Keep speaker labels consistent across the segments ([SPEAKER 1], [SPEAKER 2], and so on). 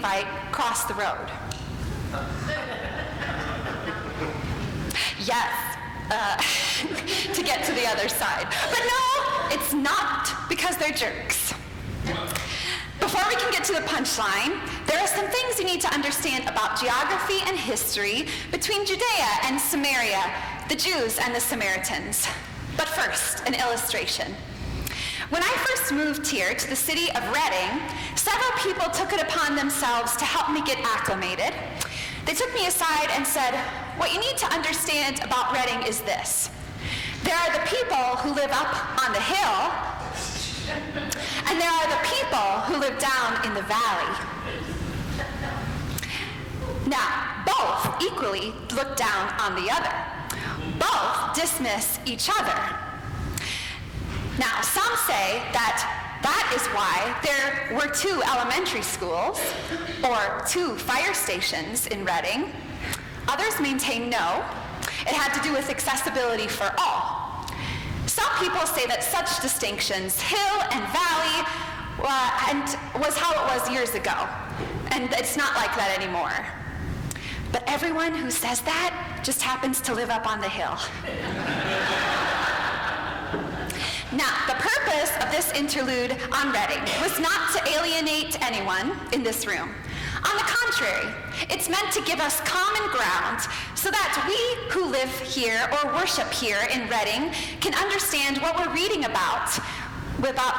[SPEAKER 1] if I cross the road. Yes, to get to the other side. But no, it's not because they're jerks. Before we can get to the punchline, there are some things you need to understand about geography and history between Judea and Samaria, the Jews and the Samaritans. But first, an illustration. When I first moved here to the city of Reading, several people took it upon themselves to help me get acclimated. They took me aside and said, what you need to understand about Reading is this. There are the people who live up on the hill, and there are the people who live down in the valley. Now, both equally look down on the other. Both dismiss each other. Now, some say that is why there were 2 elementary schools or 2 fire stations in Reading. Others maintain no. It had to do with accessibility for all. Some people say that such distinctions, hill and valley, was how it was years ago, and it's not like that anymore. But everyone who says that just happens to live up on the hill. Now, the purpose of this interlude on Reading was not to alienate anyone in this room. On the contrary, it's meant to give us common ground so that we who live here or worship here in Reading can understand what we're reading about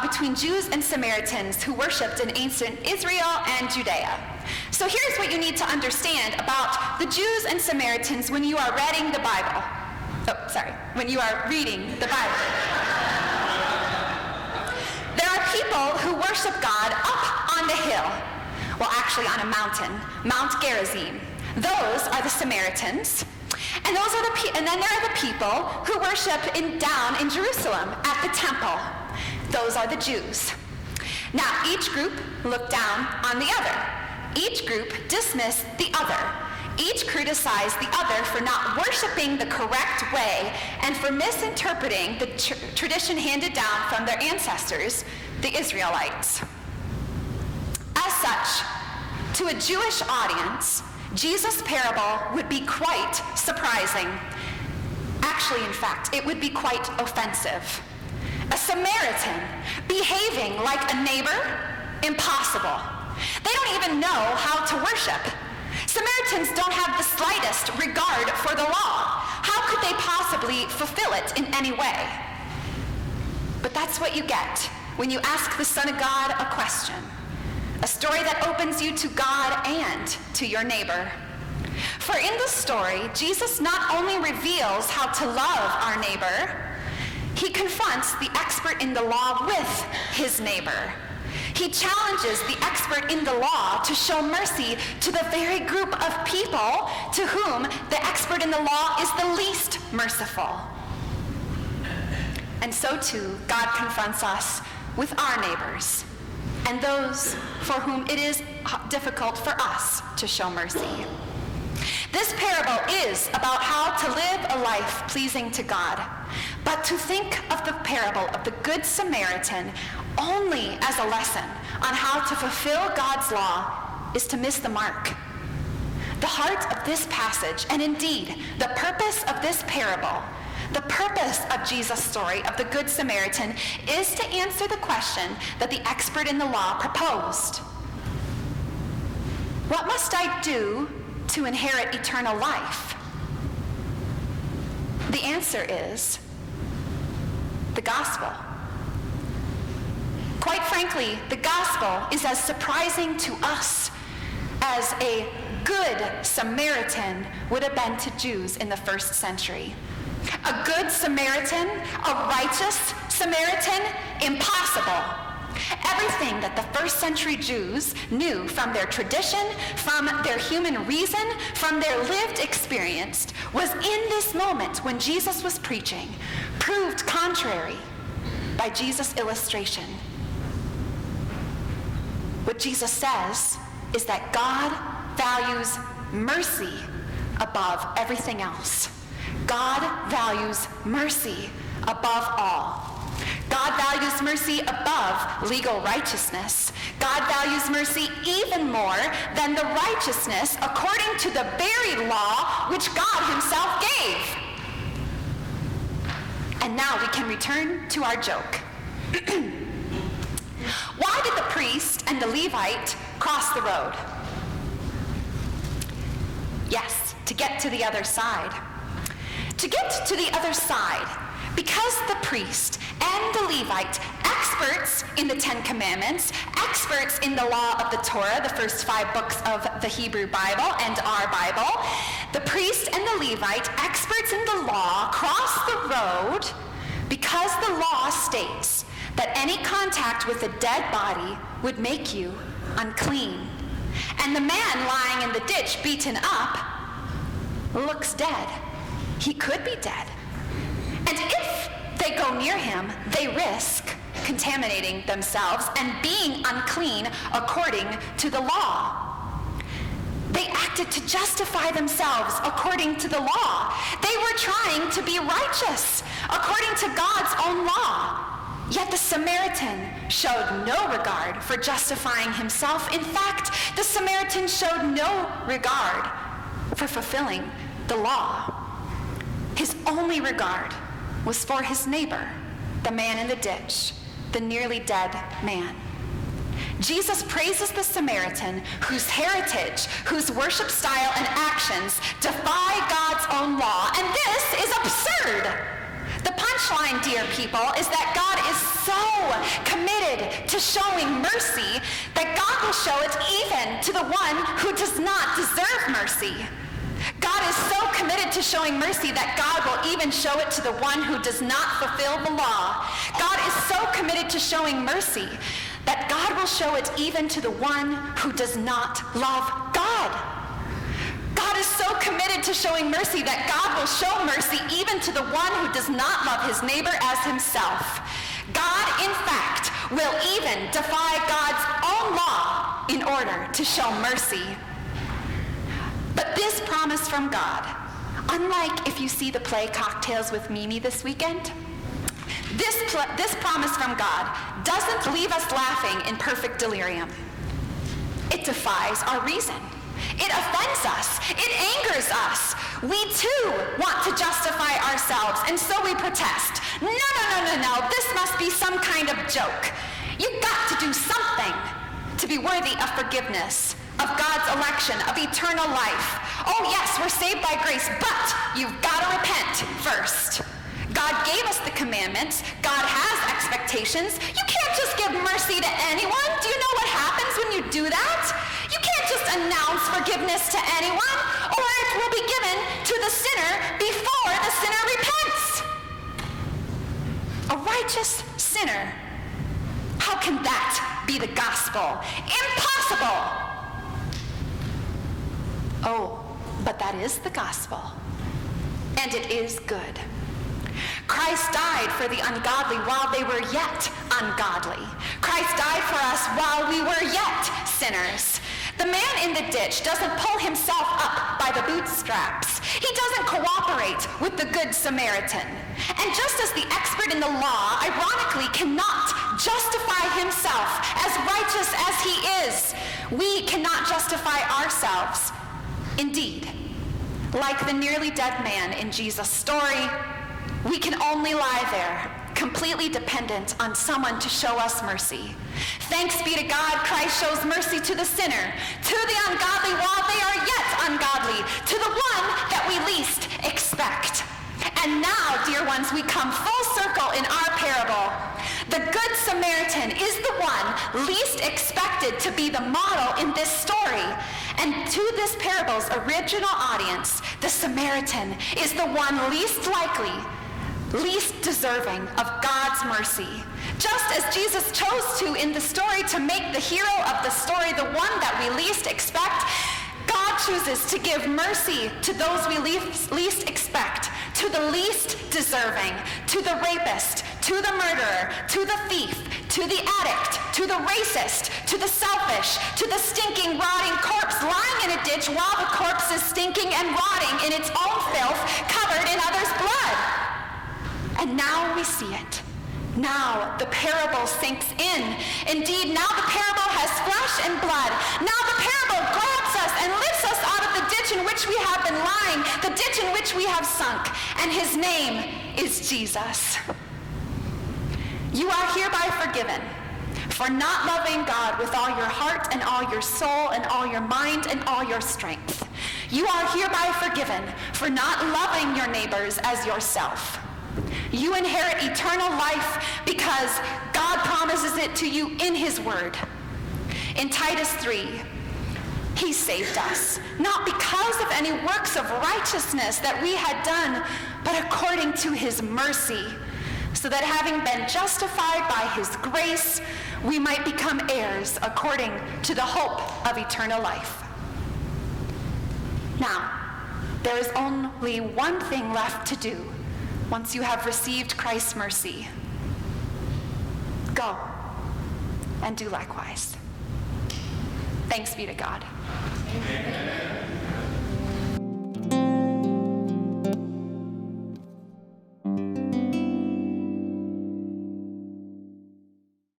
[SPEAKER 1] between Jews and Samaritans who worshiped in ancient Israel and Judea. So here's what you need to understand about the Jews and Samaritans when you are reading the Bible. When you are reading the Bible. There are people who worship God up on the hill. Well, actually on a mountain, Mount Gerizim. Those are the Samaritans. And then there are the people who worship down in Jerusalem at the temple. Those are the Jews. Now, each group looked down on the other. Each group dismissed the other. Each criticized the other for not worshiping the correct way and for misinterpreting the tradition handed down from their ancestors, the Israelites. As such, to a Jewish audience, Jesus' parable would be quite surprising. Actually, in fact, it would be quite offensive. A Samaritan behaving like a neighbor? Impossible. They don't even know how to worship. Samaritans don't have the slightest regard for the law. How could they possibly fulfill it in any way? But that's what you get when you ask the Son of God a question. A story that opens you to God and to your neighbor. For in the story, Jesus not only reveals how to love our neighbor, he confronts the expert in the law with his neighbor. He challenges the expert in the law to show mercy to the very group of people to whom the expert in the law is the least merciful. And so too, God confronts us with our neighbors and those for whom it is difficult for us to show mercy. This parable is about how to live a life pleasing to God. But to think of the parable of the Good Samaritan only as a lesson on how to fulfill God's law is to miss the mark. The heart of this passage, and indeed the purpose of this parable, the purpose of Jesus' story of the Good Samaritan, is to answer the question that the expert in the law proposed. What must I do to inherit eternal life? The answer is the gospel. Quite frankly, the gospel is as surprising to us as a good Samaritan would have been to Jews in the first century. A good Samaritan, a righteous Samaritan, impossible. Everything that the first century Jews knew from their tradition, from their human reason, from their lived experience, was in this moment when Jesus was preaching, proved contrary by Jesus' illustration. What Jesus says is that God values mercy above everything else. God values mercy above all. God values mercy above legal righteousness. God values mercy even more than the righteousness according to the very law which God himself gave. And now we can return to our joke. Why did the priest and the Levite cross the road? Yes, to get to the other side. To get to the other side, because the priest and the Levite, experts in the Ten Commandments, experts in the law of the Torah, the first 5 books of the Hebrew Bible and our Bible, the priest and the Levite, experts in the law, cross the road because the law states that any contact with a dead body would make you unclean. And the man lying in the ditch, beaten up, looks dead. He could be dead. And if they go near him, they risk contaminating themselves and being unclean according to the law. They acted to justify themselves according to the law. They were trying to be righteous according to God's own law. Yet the Samaritan showed no regard for justifying himself. In fact, the Samaritan showed no regard for fulfilling the law. His only regard was for his neighbor, the man in the ditch, the nearly dead man. Jesus praises the Samaritan whose heritage, whose worship style and actions defy God's own law. And this is absurd. The punchline, dear people, is that God is so committed to showing mercy that God will show it even to the one who does not deserve mercy. God is so committed to showing mercy that God will even show it to the one who does not fulfill the law. God is so committed to showing mercy that God will show it even to the one who does not love God. God is so committed to showing mercy that God will show mercy even to the one who does not love his neighbor as himself. God, in fact, will even defy God's own law in order to show mercy. But this promise from God, unlike if you see the play Cocktails with Mimi this weekend, this promise from God doesn't leave us laughing in perfect delirium. It defies our reason. It offends us. It angers us. We too want to justify ourselves, and so we protest. No. This must be some kind of joke. You've got to do something to be worthy of forgiveness, of God's election, of eternal life. Oh yes, we're saved by grace, but you've got to repent first. God gave us the commandments. God has expectations. You can't just give mercy to anyone. Do you know what happens when you do that? You can't just announce forgiveness to anyone, or it will be given to the sinner before the sinner repents. A righteous sinner. How can that be the gospel? Impossible! Oh, but that is the gospel. And it is good. Christ died for the ungodly while they were yet ungodly. Christ died for us while we were yet sinners. The man in the ditch doesn't pull himself up by the bootstraps. He doesn't cooperate with the Good Samaritan. And just as the expert in the law, ironically, cannot justify himself as righteous as he is, we cannot justify ourselves. Indeed, like the nearly dead man in Jesus' story, we can only lie there, completely dependent on someone to show us mercy. Thanks be to God, Christ shows mercy to the sinner, to the ungodly while they are yet ungodly, to the one that we least expect. And now, dear ones, we come full circle in our parable. The Good Samaritan is the one least expected to be the model in this story. And to this parable's original audience, the Samaritan is the one least likely, least deserving of God's mercy. Just as Jesus chose to in the story to make the hero of the story the one that we least expect, God chooses to give mercy to those we least expect, to the least deserving, to the rapist, to the murderer, to the thief, to the addict, to the racist, to the selfish, to the stinking, rotting corpse lying in a ditch while the corpse is stinking and rotting in its own filth, covered in others' blood. And now we see it. Now the parable sinks in. Indeed, now the parable has flesh and blood. Now the parable grabs us and lifts us out of the ditch in which we have been lying, the ditch in which we have sunk, and his name is Jesus. You are hereby forgiven for not loving God with all your heart and all your soul and all your mind and all your strength. You are hereby forgiven for not loving your neighbors as yourself. You inherit eternal life because God promises it to you in his word. In Titus 3, he saved us, not because of any works of righteousness that we had done, but according to his mercy, so that having been justified by his grace, we might become heirs according to the hope of eternal life. Now, there is only one thing left to do once you have received Christ's mercy. Go and do likewise. Thanks be to God. Amen.